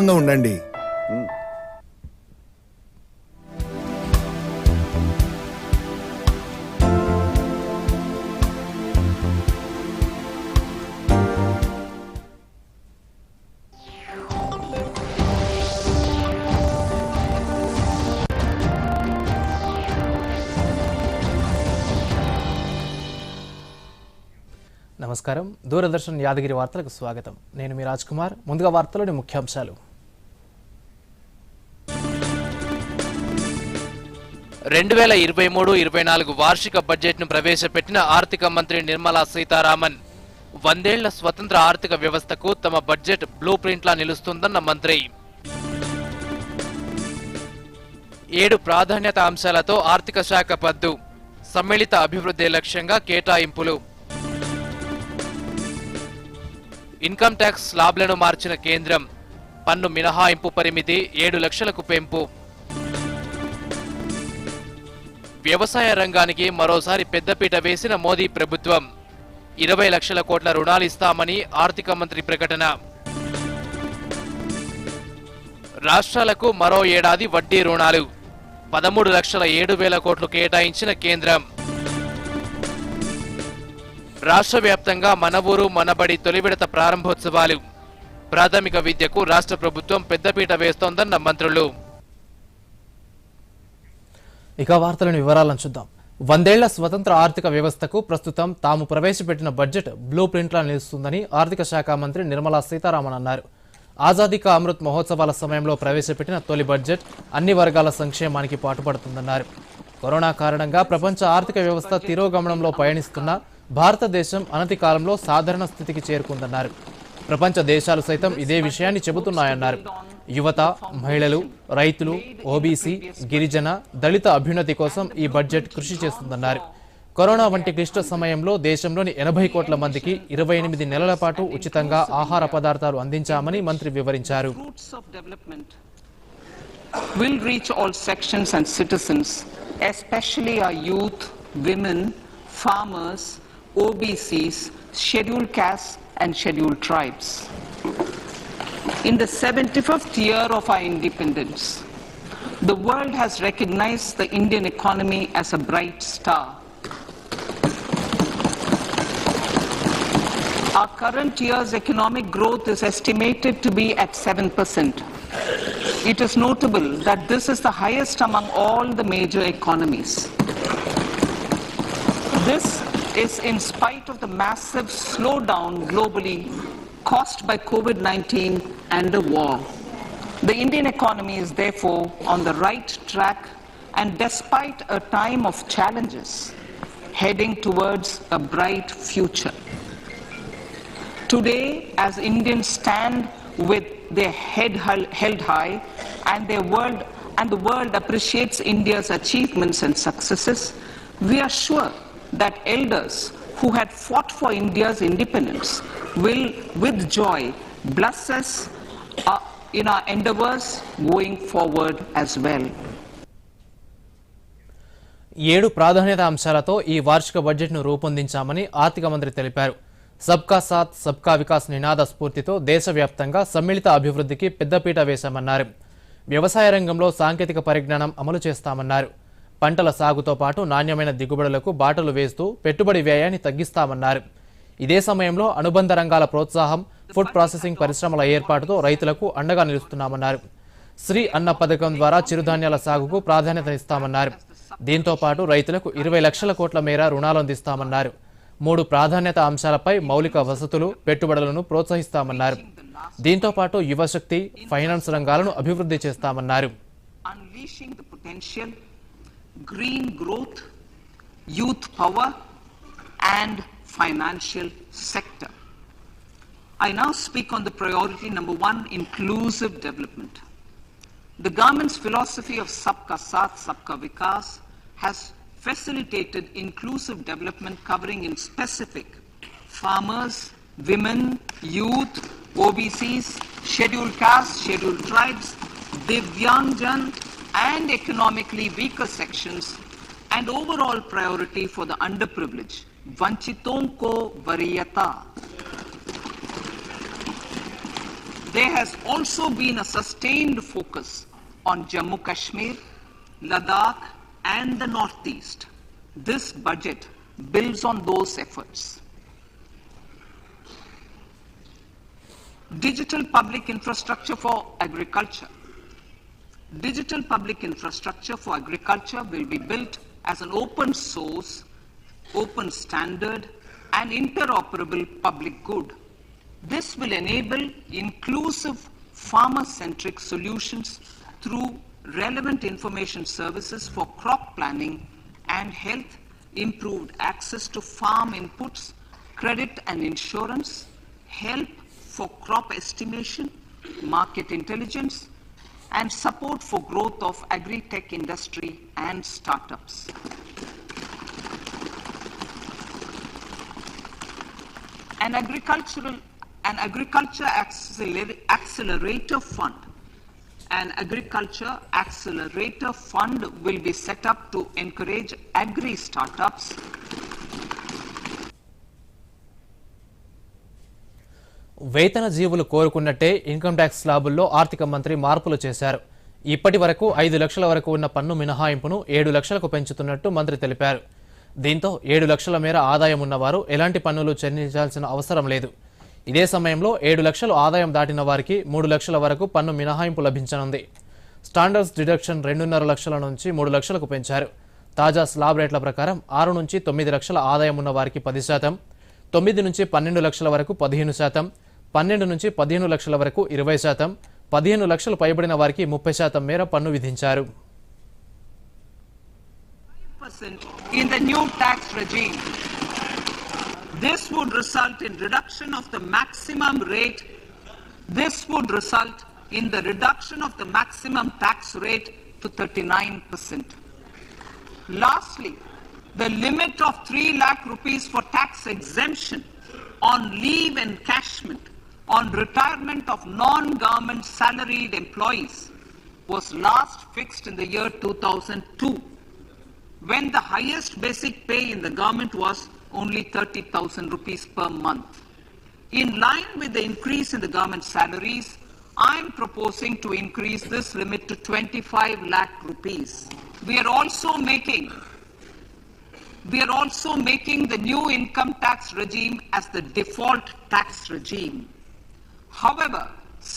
ఉండండి. నమస్కారం. దూరదర్శన్ యాదగిరి వార్తలకు స్వాగతం. నేను మీ రాజ్ కుమార్. ముందుగా వార్తలోని ముఖ్యాంశాలు. 2023-24 వార్షిక బడ్జెట్ను ప్రవేశపెట్టిన ఆర్థిక మంత్రి నిర్మలా సీతారామన్ 100 ఏళ్ల స్వతంత్ర ఆర్థిక వ్యవస్థకు తమ బడ్జెట్ బ్లూ ప్రింట్లా నిలుస్తుందన్న మంత్రి. 7 ప్రాధాన్యత అంశాలతో ఆర్థిక శాఖ పద్దు, సమ్మిళిత అభివృద్ధి లక్ష్యంగా కేటాయింపులు. ఇన్కమ్ ట్యాక్స్ స్లాబ్లను మార్చిన కేంద్రం, పన్ను మినహాయింపు పరిమితి 7 లక్షలకు పెంపు. వ్యవసాయ రంగానికి మరోసారి పెద్దపీట వేసిన మోదీ ప్రభుత్వం, 20 లక్షల కోట్ల రుణాలిస్తామని ఆర్థిక మంత్రి ప్రకటన. రాష్ట్రాలకు మరో ఏడాది వడ్డీ రుణాలు, 13,07,000 కోట్లు కేటాయించిన కేంద్రం. రాష్ట్ర వ్యాప్తంగా మన ఊరు మనబడి తొలి విడత ప్రారంభోత్సవాలు, ప్రాథమిక విద్యకు రాష్ట్ర ప్రభుత్వం పెద్దపీట వేస్తోందన్న మంత్రులు. ఇక వార్తలను వివరాలను చూద్దాం. 100 ఏళ్ల స్వతంత్ర ఆర్థిక వ్యవస్థకు ప్రస్తుతం తాము ప్రవేశపెట్టిన బడ్జెట్ బ్లూ ప్రింట్లా నిలుస్తుందని ఆర్థిక శాఖ మంత్రి నిర్మలా సీతారామన్ అన్నారు. ఆజాదీ కా అమృత్ మహోత్సవాల సమయంలో ప్రవేశపెట్టిన తొలి బడ్జెట్ అన్ని వర్గాల సంక్షేమానికి పాటుపడుతుందన్నారు. కరోనా కారణంగా ప్రపంచ ఆర్థిక వ్యవస్థ తిరోగమనంలో పయనిస్తున్న భారతదేశం అనతి కాలంలో సాధారణ స్థితికి చేరుకుందన్నారు. ప్రపంచ దేశాలు సైతం ఇదే విషయాన్ని చెబుతున్నాయన్నారు. యువత, మహిళలు, రైతులు, ఓబీసీ, గిరిజన, దళిత అభ్యున్నతి కోసం ఈ బడ్జెట్ కృషి చేస్తుందన్నారు. కరోనా వంటి క్లిష్ట సమయంలో దేశంలోని 80 కోట్ల మందికి 28 నెలల పాటు ఉచితంగా ఆహార పదార్థాలు అందించామని మంత్రి వివరించారు. Will reach all sections and citizens, especially our youth, women, farmers, OBCs, scheduled castes and scheduled tribes. In the 75th year of our independence, the world has recognized the Indian economy as a bright star. Our current year's economic growth is estimated to be at 7%. It is notable that this is the highest among all the major economies. This is in spite of the massive slowdown globally caused by COVID-19 and the war. The Indian economy is therefore on the right track, and despite a time of challenges, heading towards a bright future. Today, as Indians stand with their head held high and the world appreciates India's achievements and successes, we are sure that elders who had fought for India's independence will with joy bless us in our endeavors going forward as well. 7 ప్రాధాన్యత అంశాలతో ఈ వార్షిక బడ్జెట్ను రూపొందించామని ఆర్థిక మంత్రి తెలిపారు. సబ్కా సాత్ సబ్కా వికాస్ నినాద స్ఫూర్తితో దేశవ్యాప్తంగా సమ్మిళిత అభివృద్ధికి పెద్దపీట వేశామన్నారు. వ్యవసాయ రంగంలో సాంకేతిక పరిజ్ఞానం అమలు చేస్తామన్నారు. పంటల సాగుతో పాటు నాణ్యమైన దిగుబడులకు బాటలు వేస్తూ పెట్టుబడి వ్యయాన్ని తగ్గిస్తామన్నారు. ఇదే సమయంలో అనుబంధ రంగాల ప్రోత్సాహం, ఫుడ్ ప్రాసెసింగ్ పరిశ్రమల ఏర్పాటుతో రైతులకు అండగా నిలుస్తున్నామన్నారు. శ్రీ అన్న పథకం ద్వారా చిరుధాన్యాల సాగుకు ప్రాధాన్యతనిస్తామన్నారు. దీంతో పాటు రైతులకు 20 లక్షల కోట్ల మేర రుణాలు అందిస్తామన్నారు. 3 ప్రాధాన్యత అంశాలపై మౌలిక వసతులు, పెట్టుబడులను ప్రోత్సహిస్తామన్నారు. దీంతో పాటు యువశక్తి, ఫైనాన్స్ రంగాలను అభివృద్ధి చేస్తామన్నారు. Green growth, youth power and financial sector. I now speak on the priority number 1, inclusive development. The government's philosophy of Sabka Saath, Sabka Vikas has facilitated inclusive development covering in specific farmers, women, youth, OBCs, scheduled castes, scheduled tribes, Divyangjan and economically weaker sections, and overall priority for the underprivileged. Vanchiton ko variyata. There has also been a sustained focus on Jammu Kashmir, Ladakh, and the Northeast. This budget builds on those efforts. Digital public infrastructure for agriculture. Digital public infrastructure for agriculture will be built as an open source, open standard, and interoperable public good. This will enable inclusive farmer-centric solutions through relevant information services for crop planning and health, improved access to farm inputs, credit and insurance, help for crop estimation, market intelligence, and support for growth of agri-tech industry and startups. An agriculture accelerator fund. An agriculture accelerator fund will be set up to encourage agri startups. వేతన జీవులు కోరుకున్నట్టే income tax స్లాబుల్లో ఆర్థిక మంత్రి మార్పులు చేశారు. ఇప్పటి వరకు 5 లక్షల వరకు ఉన్న పన్ను మినహాయింపును 7 లక్షలకు పెంచుతున్నట్టు మంత్రి తెలిపారు. దీంతో 7 లక్షల మేర ఆదాయం ఉన్నవారు ఎలాంటి పన్నులు చెల్లించాల్సిన అవసరం లేదు. ఇదే సమయంలో 7 లక్షలు ఆదాయం దాటిన వారికి 3 లక్షల వరకు పన్ను మినహాయింపు లభించనుంది. స్టాండర్డ్స్ డిడక్షన్ 2.5 లక్షల నుంచి 3 లక్షలకు పెంచారు. తాజా స్లాబ్ రేట్ల ప్రకారం 6 నుంచి 9 లక్షల ఆదాయం ఉన్న వారికి 10%, 9 నుంచి 12 లక్షల వరకు 15%, 12 నుంచి 15 లక్షల వరకు 20%, 15 లక్షలు పైబడిన వారికి 30% మేర పన్ను విధించారు. In the new tax regime, this would result in reduction of the maximum rate. This would result in the reduction of the maximum tax rate to 39%. Lastly, the limit of 3 lakh rupees for tax exemption on leave encashment on retirement of non-government salaried employees was last fixed in the year 2002, when the highest basic pay in the government was only 30,000 rupees per month. In line with the increase in the government salaries, I am proposing to increase this limit to 25 lakh rupees. We are also making the new income tax regime as the default tax regime. However,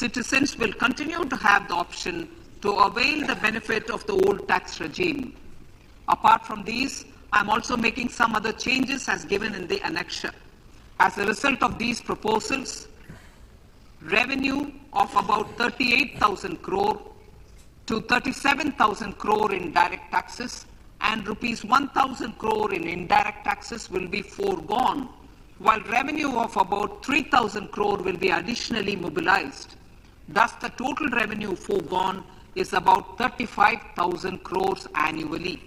citizens will continue to have the option to avail the benefit of the old tax regime. Apart from these, I am also making some other changes as given in the annexure. As a result of these proposals, revenue of about 38,000 crore to 37,000 crore in direct taxes and rupees 1,000 crore in indirect taxes will be foregone, while revenue of about 3,000 crore will be additionally mobilized. Thus, the total revenue foregone is about 35,000 crores annually.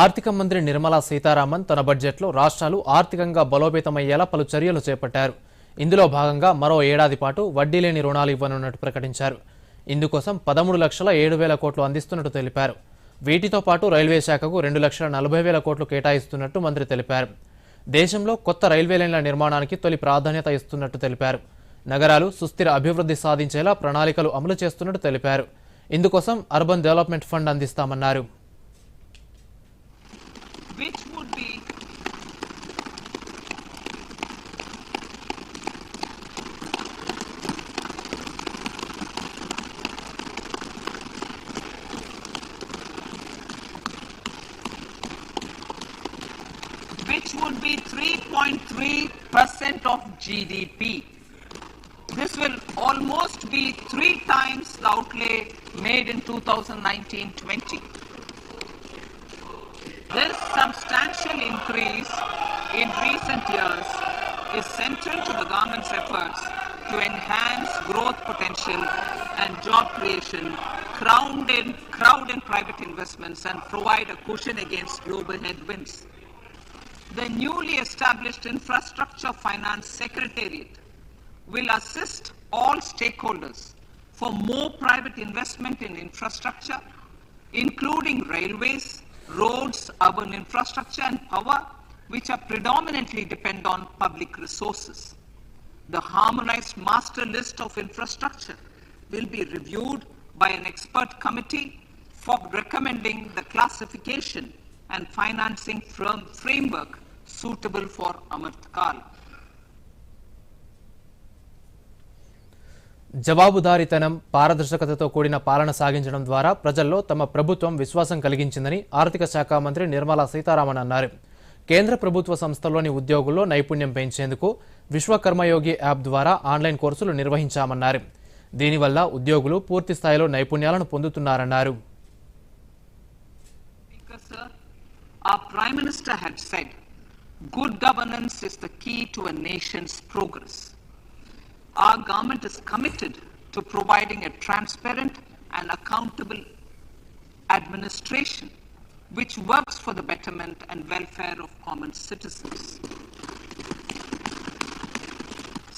ఆర్థిక మంత్రి నిర్మలా సీతారామన్ తన బడ్జెట్లో రాష్ట్రాలు ఆర్థికంగా బలోపేతమయ్యేలా పలు చర్యలు చేపట్టారు. ఇందులో భాగంగా మరో ఏడాది పాటు వడ్డీ లేని రుణాలు ఇవ్వనున్నట్టు ప్రకటించారు. ఇందుకోసం 13,07,000 కోట్లు అందిస్తున్నట్టు తెలిపారు. వీటితో పాటు రైల్వే శాఖకు 2,40,000 కోట్లు కేటాయిస్తున్నట్టు మంత్రి తెలిపారు. దేశంలో కొత్త రైల్వే లైన్ల నిర్మాణానికి తొలి ప్రాధాన్యత ఇస్తున్నట్టు తెలిపారు. నగరాలు సుస్థిర అభివృద్ధి సాధించేలా ప్రణాళికలు అమలు చేస్తున్నట్టు తెలిపారు. ఇందుకోసం అర్బన్ డెవలప్మెంట్ ఫండ్ అందిస్తామన్నారు. Which would be 3.3% of GDP. This will almost be 3 times the outlay made in 2019-20. This substantial increase in recent years is central to the government's efforts to enhance growth potential and job creation, crowd in private investments, and provide a cushion against global headwinds. The newly established Infrastructure Finance Secretariat will assist all stakeholders for more private investment in infrastructure, including railways, roads, urban infrastructure, and power, which are predominantly depend on public resources. The harmonized master list of infrastructure will be reviewed by an expert committee for recommending the classification and financing framework suitable for Amartkal. జవాబుదారీతనం పారదర్శకతతో కూడిన పాలన సాగించడం ద్వారా ప్రజల్లో తమ ప్రభుత్వం విశ్వాసం కలిగించిందని ఆర్థిక శాఖ మంత్రి నిర్మలా సీతారామన్ అన్నారు. కేంద్ర ప్రభుత్వ సంస్థల్లోని ఉద్యోగుల్లో నైపుణ్యం పెంచేందుకు విశ్వకర్మయోగి యాప్ ద్వారా ఆన్లైన్ కోర్సులు నిర్వహించామన్నారు. దీనివల్ల ఉద్యోగులు పూర్తి స్థాయిలో నైపుణ్యాలను పొందుతున్నారన్నారు. Our Prime Minister had said, good governance is the key to a nation's progress. Our government is committed to providing a transparent and accountable administration which works for the betterment and welfare of common citizens.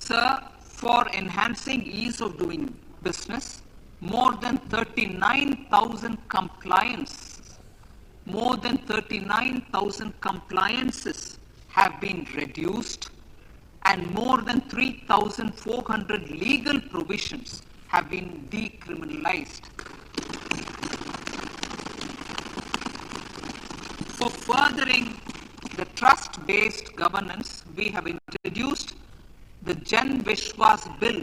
Sir, for enhancing ease of doing business, more than 39,000 compliances have been reduced and more than 3,400 legal provisions have been decriminalized. For furthering the trust-based governance, we have introduced the Jan Vishwas Bill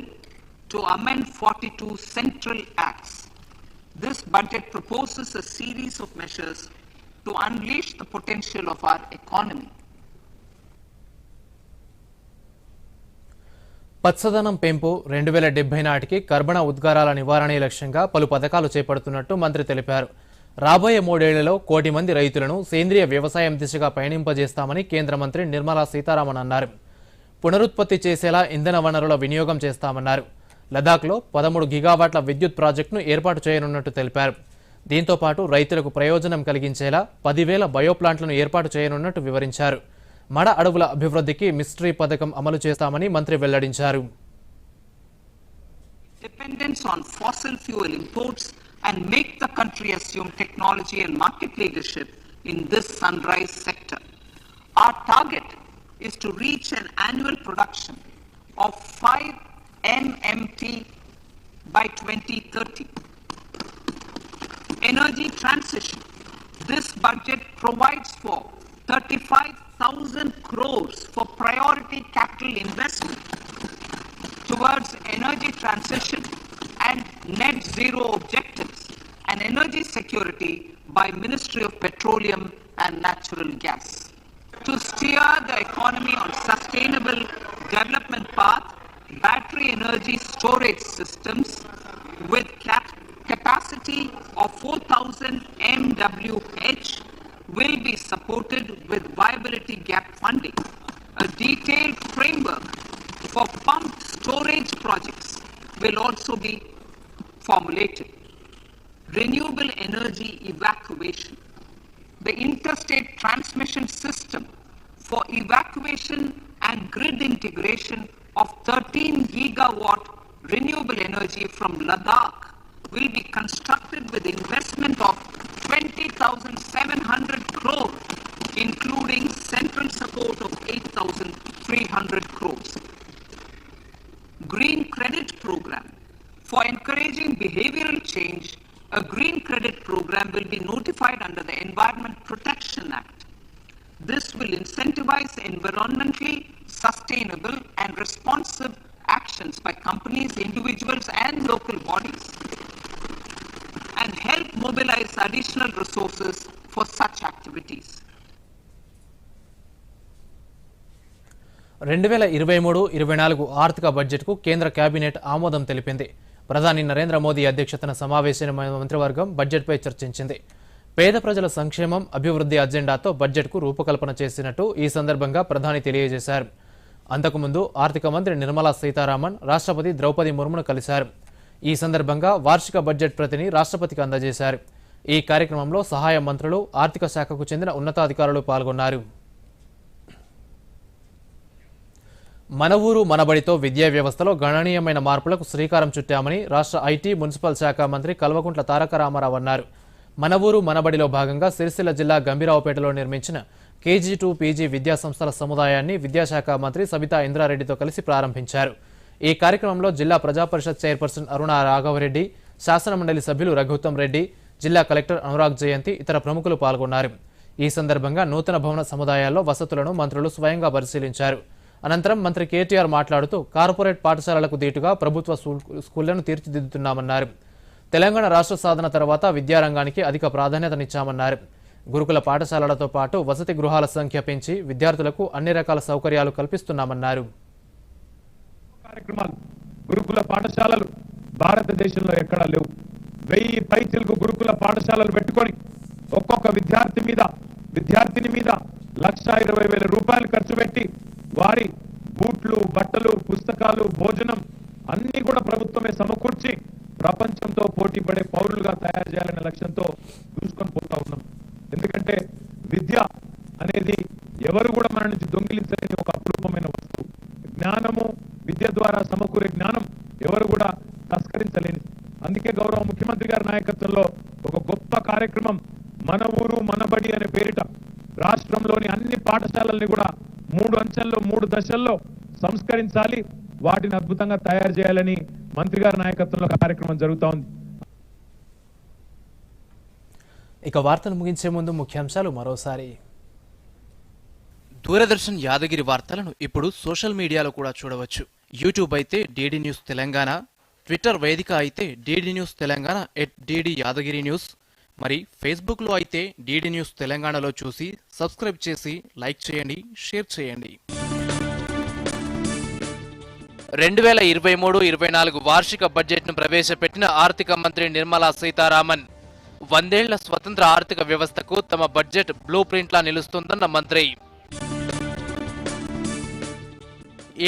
to amend 42 central acts. This budget proposes a series of measures to unleash the potential of our economy. పచ్చదనం పెంపు 2070 నాటికి కర్బన ఉద్గారాల నివారణే లక్ష్యంగా పలు పథకాలు చేపడుతున్నట్టు మంత్రి తెలిపారు. రాబోయే 3 ఏళ్లలో 1 కోటి మంది రైతులను సేంద్రియ వ్యవసాయం దిశగా పయనింపజేస్తామని కేంద్ర మంత్రి నిర్మలా సీతారామన్ అన్నారు. పునరుత్పత్తి చేసేలా ఇంధన వనరుల వినియోగం చేస్తామన్నారు. లదాఖ్లో 13 గిగావాట్ల విద్యుత్ ప్రాజెక్టును ఏర్పాటు చేయనున్నట్టు తెలిపారు. దీంతో పాటు రైతులకు ప్రయోజనం కలిగించేలా 10,000 బయోప్లాంట్లను ఏర్పాటు చేయనున్నట్టు వివరించారు. మడ అడవుల అభివృద్ధికి మిస్ట్రీ పథకం అమలు చేస్తామని మంత్రి వెల్లడించారు. Dependence on fossil fuel imports and make the country assume technology and market leadership in this sunrise sector. Our target is to reach an annual production of 5 MMT by 2030. Energy transition. This budget provides for 35,000 crores for priority capital investment towards energy transition and net zero objectives and energy security by Ministry of Petroleum and Natural Gas. To steer the economy on sustainable development path, battery energy storage systems with capacity of 4,000 MWH will be supported with viability gap funding. A detailed framework for pumped storage projects will also be formulated. Renewable energy evacuation. The interstate transmission system for evacuation and grid integration of 13 gigawatt renewable energy from Ladakh will be constructed with investment of 20,700 crore, including central support of 8,300 crores. Green Credit Program. For encouraging behavioral change, a green credit program will be notified under the Environment Protection Act. This will incentivize environmentally sustainable and responsive actions by companies, individuals, and local bodies, and help mobilize additional resources for such activities. 2023-24 ఆర్థిక బడ్జెట్కు కేంద్ర cabinet ఆమోదం తెలిపింది. ప్రధాని నరేంద్ర మోదీ అధ్యక్షతన సమావేశమైన మంత్రివర్గం బడ్జెట్పై చర్చించింది. పేద ప్రజల సంక్షేమం, అభివృద్ధి అజెండాతో బడ్జెట్కు రూపకల్పన చేసినట్టు ఈ సందర్భంగా ప్రధాని తెలియజేశారు. అంతకుముందు ఆర్థిక మంత్రి నిర్మలా సీతారామన్ రాష్ట్రపతి ద్రౌపది ముర్మును కలిశారు. ఈ సందర్భంగా వార్షిక బడ్జెట్ ప్రతిని రాష్ట్రపతికి అందజేశారు. ఈ కార్యక్రమంలో సహాయ మంత్రులు, ఆర్థిక శాఖకు చెందిన ఉన్నతాధికారులు పాల్గొన్నారు. మన ఊరు మనబడితో విద్యా వ్యవస్థలో గణనీయమైన మార్పులకు శ్రీకారం చుట్టామని రాష్ట్ర ఐటీ, మున్సిపల్ శాఖ మంత్రి కల్వకుంట్ల తారక రామారావు అన్నారు. మన ఊరు మనబడిలో భాగంగా సిరిసిల్ల జిల్లా గంభీరావుపేటలో నిర్మించిన కేజీ టు పీజీ విద్యా సంస్థల సముదాయాన్ని విద్యాశాఖ మంత్రి సబితా ఇంద్రారెడ్డితో కలిసి ప్రారంభించారు. ఈ కార్యక్రమంలో జిల్లా ప్రజాపరిషత్ చైర్పర్సన్ అరుణ రాఘవరెడ్డి, శాసనమండలి సభ్యులు రఘుత్తం రెడ్డి, జిల్లా కలెక్టర్ అనురాగ్ జయంతి ఇతర ప్రముఖులు పాల్గొన్నారు. ఈ సందర్భంగా నూతన భవన సముదాయాల్లో వసతులను మంత్రులు స్వయంగా పరిశీలించారు. అనంతరం మంత్రి కేటీఆర్ మాట్లాడుతూ కార్పొరేట్ పాఠశాలలకు దీటుగా ప్రభుత్వ స్కూళ్లను తీర్చిదిద్దుతున్నామన్నారు. తెలంగాణ రాష్ట్ర సాధన తర్వాత విద్యారంగానికి అధిక ప్రాధాన్యతనిచ్చామన్నారు. గురుకుల పాఠశాలలతో పాటు వసతి గృహాల సంఖ్య పెంచి విద్యార్థులకు అన్ని రకాల సౌకర్యాలు కల్పిస్తున్నామన్నారు. గురుకుల పాఠశాలలు భారతదేశంలో ఎక్కడా లేవు. 1000 పైచిలకు గురుకుల పాఠశాలలు పెట్టుకొని ఒక్కొక్క విద్యార్థిని మీద 1,20,000 రూపాయలు ఖర్చు పెట్టి వారి బూట్లు, బట్టలు, పుస్తకాలు, భోజనం అన్ని కూడా ప్రభుత్వమే సమకూర్చి ప్రపంచంతో పోటీ పడే పౌరులుగా తయారు చేయాలనే లక్ష్యంతో చూసుకొని పోతా ఉన్నాం. ఎందుకంటే విద్య అనేది ఎవరు కూడా మన నుంచి దొంగిలించలేని ఒక అపురూపమైన వస్తువు. జ్ఞానము, విద్య ద్వారా సమకూరే జ్ఞానం ఎవరు కూడా తస్కరించలేని. అందుకే గౌరవ ముఖ్యమంత్రి గారి నాయకత్వంలో ఒక గొప్ప కార్యక్రమం మన ఊరు మనబడి అనే పేరిట రాష్ట్రంలోని అన్ని పాఠశాలల్ని కూడా 3 అంచెల్లో 3 దశల్లో సంస్కరించాలి, వాటిని అద్భుతంగా తయారు చేయాలని మంత్రి గారి నాయకత్వంలో కార్యక్రమం జరుగుతూ ఉంది. ఇక వార్తలు ముగించే ముందు ముఖ్యాంశాలు మరోసారి. దూరదర్శన్ యాదగిరి వార్తలను ఇప్పుడు సోషల్ మీడియాలో కూడా చూడవచ్చు. యూట్యూబ్ అయితే డీడీ న్యూస్ తెలంగాణ, ట్విట్టర్ వేదిక అయితే DD news Telangana @DD Yadagiri news, మరి ఫేస్బుక్లో అయితే డీడీ న్యూస్ తెలంగాణలో చూసి సబ్స్క్రైబ్ చేసి లైక్ చేయండి, షేర్ చేయండి. 2023-24 వార్షిక బడ్జెట్ను ప్రవేశపెట్టిన ఆర్థిక మంత్రి నిర్మలా సీతారామన్ 100 ఏళ్ల స్వతంత్ర ఆర్థిక వ్యవస్థకు తమ బడ్జెట్ బ్లూ ప్రింట్లా నిలుస్తుందన్న మంత్రి.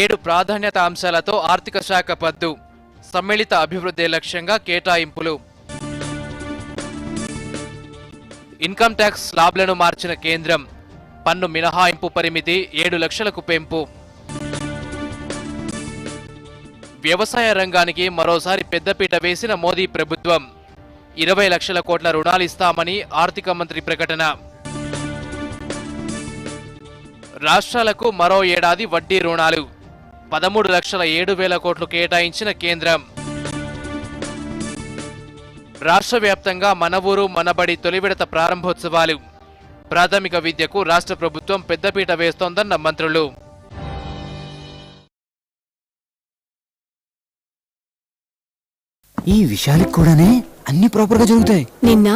7 ప్రాధాన్యత అంశాలతో ఆర్థిక శాఖ పద్దు, సమ్మిళిత అభివృద్ధి లక్ష్యంగా కేటాయింపులు. ఇన్కమ్ ట్యాక్స్ స్లాబ్లను మార్చిన కేంద్రం, పన్ను మినహాయింపు పరిమితి 7 లక్షలకు పెంపు. వ్యవసాయ రంగానికి మరోసారి పెద్దపీట వేసిన మోదీ ప్రభుత్వం, 20 లక్షల కోట్ల రుణాలిస్తామని ఆర్థిక మంత్రి ప్రకటన. రాష్ట్రాలకు మరో ఏడాది వడ్డీ రుణాలు, 13,07,000 కోట్లు కేటాయించిన కేంద్రం. రాష్ట్ర వ్యాప్తంగా మన ఊరు మనబడి తొలి విడత ప్రారంభోత్సవాలు, ప్రాథమిక విద్యకు రాష్ట్ర ప్రభుత్వం పెద్దపీట వేస్తోందన్న మంత్రులు. ఈ విషయాలకు కూడానే అన్ని ప్రాపర్ గా జరుగుతాయి. నిన్న